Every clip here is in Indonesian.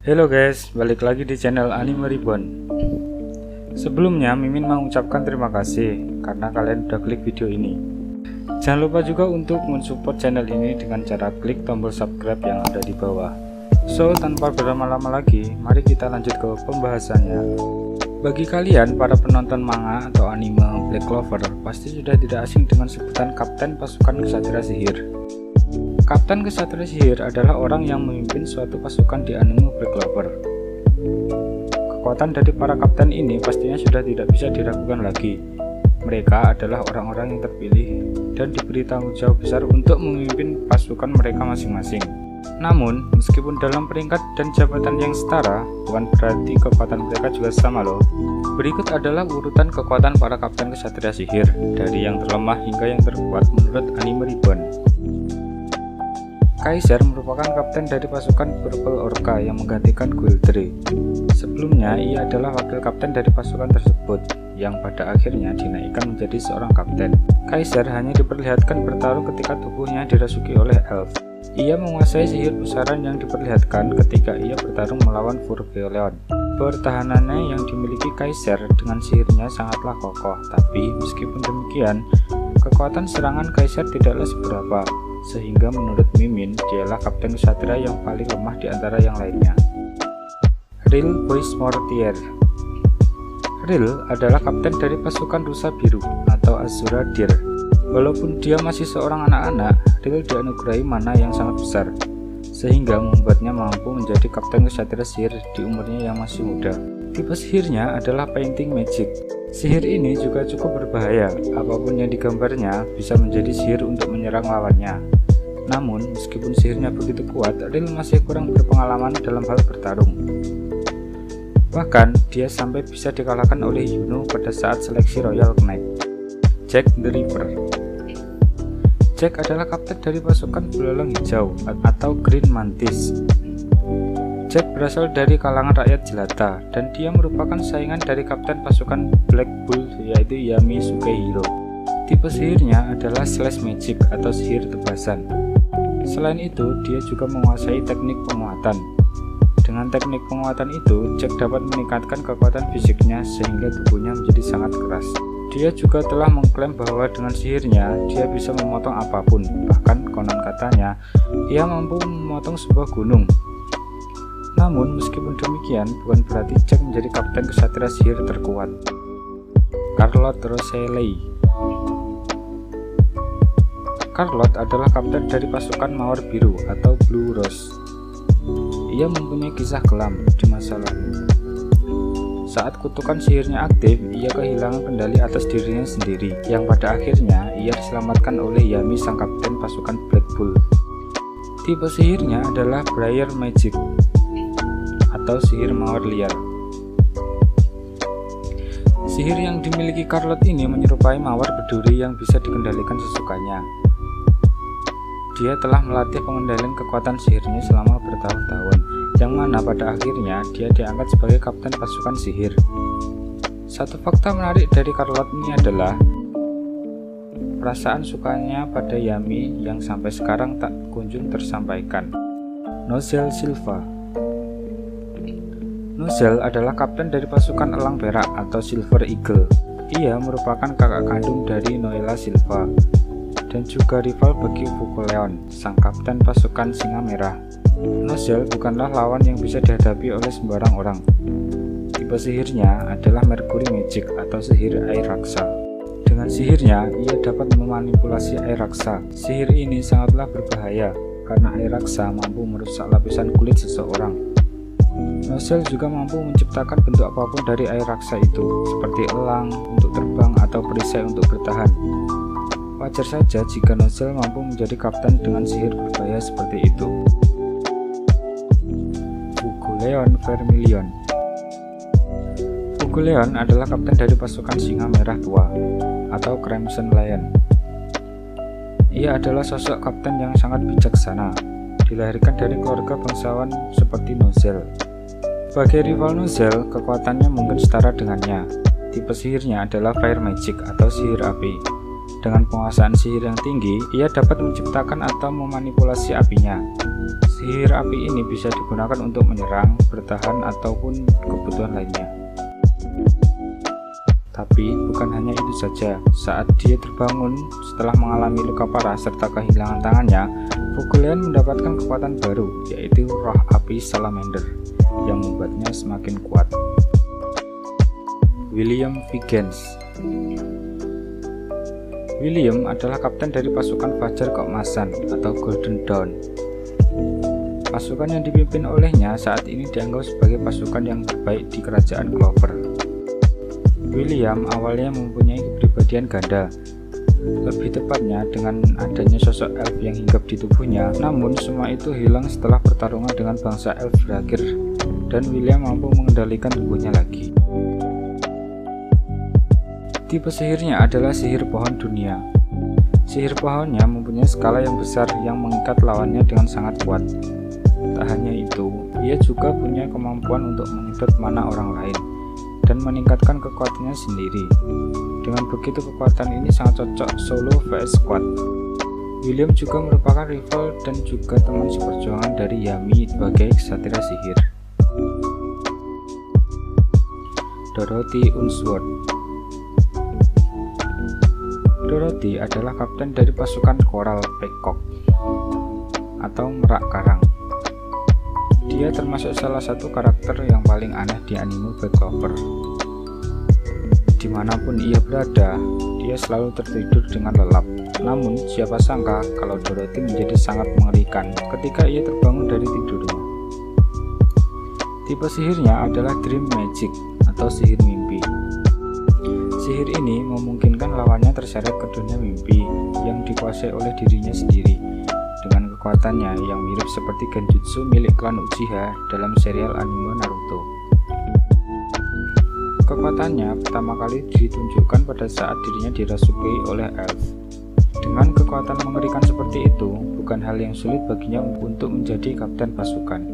Halo guys, balik lagi di channel Anime Reborn. Sebelumnya Mimin mengucapkan terima kasih karena kalian udah klik video ini. Jangan lupa juga untuk mensupport channel ini dengan cara klik tombol subscribe yang ada di bawah. So, tanpa berlama-lama lagi, mari kita lanjut ke pembahasannya. Bagi kalian para penonton manga atau anime Black Clover, pasti sudah tidak asing dengan sebutan Kapten Pasukan Ksatria Sihir. Kapten Ksatria Sihir adalah orang yang memimpin suatu pasukan di anime Black Clover. Kekuatan dari para kapten ini pastinya sudah tidak bisa diragukan lagi. Mereka adalah orang-orang yang terpilih dan diberi tanggung jawab besar untuk memimpin pasukan mereka masing-masing. Namun, meskipun dalam peringkat dan jabatan yang setara, bukan berarti kekuatan mereka juga sama loh. Berikut adalah urutan kekuatan para kapten Ksatria Sihir, dari yang terlemah hingga yang terkuat menurut Anime Reborn. Kaiser merupakan kapten dari pasukan Purple Orca yang menggantikan Guildry. Sebelumnya, ia adalah wakil kapten dari pasukan tersebut, yang pada akhirnya dinaikkan menjadi seorang kapten. Kaiser hanya diperlihatkan bertarung ketika tubuhnya dirasuki oleh elf. Ia menguasai sihir pusaran yang diperlihatkan ketika ia bertarung melawan Furgeleon. Pertahanannya yang dimiliki Kaiser dengan sihirnya sangatlah kokoh, tapi meskipun demikian, kekuatan serangan Kaiser tidaklah seberapa, sehingga menurut Mimin, dialah kapten ksatria yang paling lemah di antara yang lainnya. Ril Bois Mortier. Ril adalah kapten dari pasukan Rusa Biru atau Azura Dir. Walaupun dia masih seorang anak-anak, Ril dianugerahi mana yang sangat besar, sehingga membuatnya mampu menjadi kapten ksatria sihir di umurnya yang masih muda. Tipe sihirnya adalah Painting Magic. Sihir ini juga cukup berbahaya, apapun yang digambarnya bisa menjadi sihir untuk menyerang lawannya. Namun, meskipun sihirnya begitu kuat, Ril masih kurang berpengalaman dalam hal bertarung. Bahkan, dia sampai bisa dikalahkan oleh Yuno pada saat seleksi Royal Knight. Jack the Ripper. Jack adalah kapten dari pasukan Belalang Hijau atau Green Mantis. Jack berasal dari kalangan rakyat jelata, dan dia merupakan saingan dari kapten pasukan Black Bull yaitu Yami Sukehiro. Tipe sihirnya adalah Slash Magic atau sihir tebasan. Selain itu, dia juga menguasai teknik penguatan. Dengan teknik penguatan itu, Jack dapat meningkatkan kekuatan fisiknya sehingga tubuhnya menjadi sangat keras. Dia juga telah mengklaim bahwa dengan sihirnya, dia bisa memotong apapun. Bahkan konon katanya, ia mampu memotong sebuah gunung. Namun, meskipun demikian, bukan berarti Jack menjadi kapten ksatria sihir terkuat. Carlotte Roselei. Carlotte adalah kapten dari pasukan Mawar Biru atau Blue Rose. Ia mempunyai kisah kelam di masa lalu. Saat kutukan sihirnya aktif, ia kehilangan kendali atas dirinya sendiri, yang pada akhirnya ia diselamatkan oleh Yami sang kapten pasukan Black Bull. Tipe sihirnya adalah Briar Magic atau sihir mawar liar. Sihir yang dimiliki Carlotte ini menyerupai mawar berduri yang bisa dikendalikan sesukanya. Dia telah melatih pengendalian kekuatan sihirnya selama bertahun-tahun, yang mana pada akhirnya dia diangkat sebagai kapten pasukan sihir. Satu fakta menarik dari Carlotte ini adalah perasaan sukanya pada Yami yang sampai sekarang tak kunjung tersampaikan. Nozel Silva. Nozel adalah kapten dari pasukan Elang Perak atau Silver Eagle. Ia merupakan kakak kandung dari Noela Silva dan juga rival bagi Furgeleon, sang kapten pasukan Singa Merah. Nozel bukanlah lawan yang bisa dihadapi oleh sembarang orang. Tipe sihirnya adalah Mercury Magic atau sihir air raksa. Dengan sihirnya, ia dapat memanipulasi air raksa. Sihir ini sangatlah berbahaya karena air raksa mampu merusak lapisan kulit seseorang. Nozel juga mampu menciptakan bentuk apapun dari air raksa itu, seperti elang untuk terbang atau perisai untuk bertahan. Wajar saja jika Nozel mampu menjadi kapten dengan sihir berbahaya seperti itu. Furgeleon Vermilion. Furgeleon adalah kapten dari pasukan Singa Merah Tua atau Crimson Lion. Ia adalah sosok kapten yang sangat bijaksana, dilahirkan dari keluarga bangsawan seperti Nozel. Sebagai rival Nozel, kekuatannya mungkin setara dengannya. Tipe sihirnya adalah Fire Magic atau sihir api. Dengan penguasaan sihir yang tinggi, ia dapat menciptakan atau memanipulasi apinya. Sihir api ini bisa digunakan untuk menyerang, bertahan, ataupun kebutuhan lainnya. Tapi bukan hanya itu saja, saat dia terbangun setelah mengalami luka parah serta kehilangan tangannya, Fuegoleon mendapatkan kekuatan baru, yaitu roh api salamander, yang membuatnya semakin kuat. William Viggens. William adalah kapten dari pasukan Fajar Keemasan atau Golden Dawn. Pasukan yang dipimpin olehnya saat ini dianggap sebagai pasukan yang terbaik di kerajaan Clover. William awalnya mempunyai kepribadian ganda, lebih tepatnya dengan adanya sosok elf yang hinggap di tubuhnya. Namun semua itu hilang setelah pertarungan dengan bangsa elf berakhir dan William mampu mengendalikan tubuhnya lagi. Tipe sihirnya adalah sihir pohon dunia. Sihir pohonnya mempunyai skala yang besar yang mengikat lawannya dengan sangat kuat. Tak hanya itu, ia juga punya kemampuan untuk menyedot mana orang lain dan meningkatkan kekuatannya sendiri. Dengan begitu kekuatan ini sangat cocok solo vs squad. William juga merupakan rival dan juga teman seperjuangan dari Yami sebagai ksatria sihir. Dorothy Unsworth. Dorothy adalah kapten dari pasukan Coral Peacock atau Merak Karang. Dia termasuk salah satu karakter yang paling aneh di anime Black Clover. Dimanapun ia berada, dia selalu tertidur dengan lelap. Namun siapa sangka kalau Dorothy menjadi sangat mengerikan ketika ia terbangun dari tidurnya. Tipe sihirnya adalah Dream Magic atau sihir mimpi. Sihir ini memungkinkan lawannya terseret ke dunia mimpi yang dikuasai oleh dirinya sendiri dengan kekuatannya yang mirip seperti Genjutsu milik klan Uchiha dalam serial anime Naruto. Kekuatannya pertama kali ditunjukkan pada saat dirinya dirasuki oleh elf. Dengan kekuatan mengerikan seperti itu, bukan hal yang sulit baginya untuk menjadi kapten pasukan.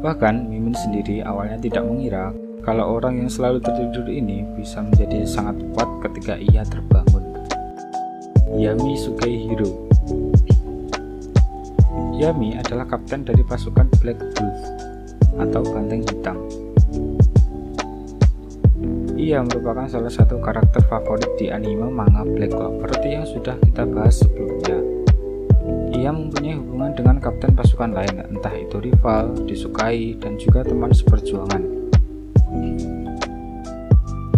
Bahkan Mimin sendiri awalnya tidak mengira kalau orang yang selalu tertidur ini bisa menjadi sangat kuat ketika ia terbangun. Yami Sugehiro. Yami adalah kapten dari pasukan Black Wolf atau Banteng Hitam. Ia merupakan salah satu karakter favorit di anime manga Black Clover seperti yang sudah kita bahas sebelumnya. Ia mempunyai hubungan dengan kapten pasukan lain, entah itu rival, disukai, dan juga teman seperjuangan.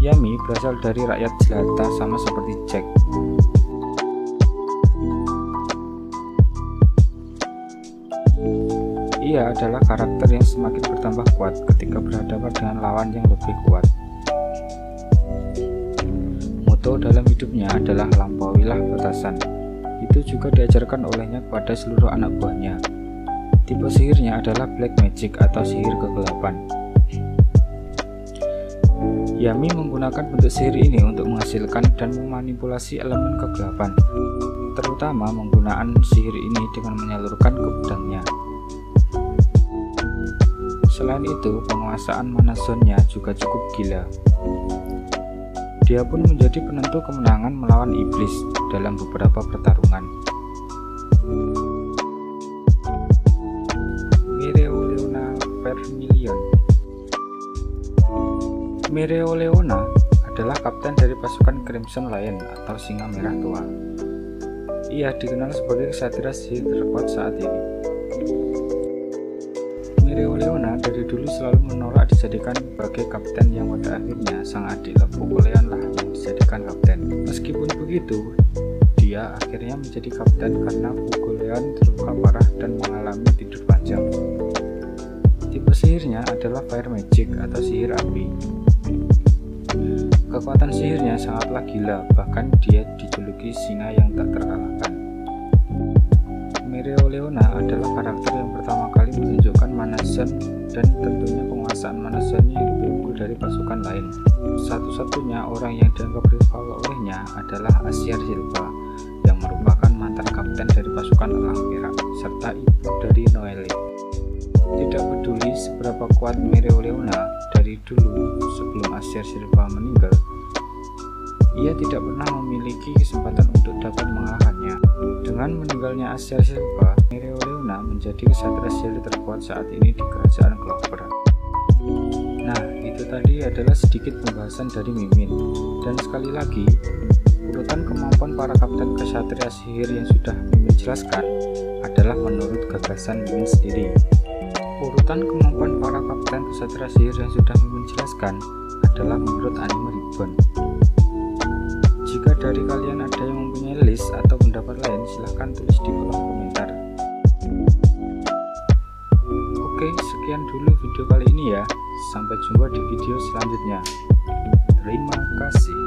Yami berasal dari rakyat jelata sama seperti Jack. Ia adalah karakter yang semakin bertambah kuat ketika berhadapan dengan lawan yang lebih kuat. Moto dalam hidupnya adalah lampauilah batasan. Itu juga diajarkan olehnya kepada seluruh anak buahnya. Tipe sihirnya adalah Black Magic atau sihir kegelapan. Yami menggunakan bentuk sihir ini untuk menghasilkan dan memanipulasi elemen kegelapan, terutama menggunakan sihir ini dengan menyalurkan ke pedangnya. Selain itu, penguasaan mana zone-nya juga cukup gila. Dia pun menjadi penentu kemenangan melawan iblis dalam beberapa pertarungan. Mereoleona Vermilion. Mereoleona adalah kapten dari pasukan Crimson Lion atau Singa Merah Tua. Ia dikenal sebagai ksatria sihir terkuat saat ini. Mereoleona dari dulu selalu menolak dijadikan sebagai kapten yang pada akhirnya sang adik Fuegoleon lah yang dijadikan kapten. Meskipun begitu, dia akhirnya menjadi kapten karena Fuegoleon terluka parah dan mengalami tidur panjang. Tipe sihirnya adalah Fire Magic atau sihir api. Kekuatan sihirnya sangatlah gila, bahkan dia dijuluki singa yang tak terkalahkan. Mereoleona adalah karakter yang pertama kali menunjukkan mana zone dan tentunya penguasaan mana zone-nya yang lebih unggul dari pasukan lain. Satu-satunya orang yang dianggap rival olehnya adalah Asyar Silva yang merupakan mantan kapten dari pasukan Elang Perak serta ibu dari Noelle. Tidak peduli seberapa kuat Mereoleona dari dulu sebelum Asyar Silva meninggal, ia tidak pernah memiliki kesempatan untuk dapat mengalahkannya. Dengan meninggalnya Asia Silva, Mereoleona menjadi kesatria sihir terkuat saat ini di kerajaan Clover. Nah, itu tadi adalah sedikit pembahasan dari Mimin. Dan sekali lagi, urutan kemampuan para kapten kesatria sihir yang sudah Mimin jelaskan adalah menurut gagasan Mimin sendiri. Urutan kemampuan para kapten kesatria sihir yang sudah Mimin jelaskan adalah menurut anime Reborn. Jika dari kalian ada yang mempunyai list atau pendapat lain, silahkan tulis di kolom komentar. Oke, sekian dulu video kali ini ya. Sampai jumpa di video selanjutnya. Terima kasih.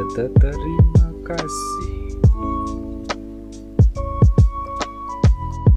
Terima kasih.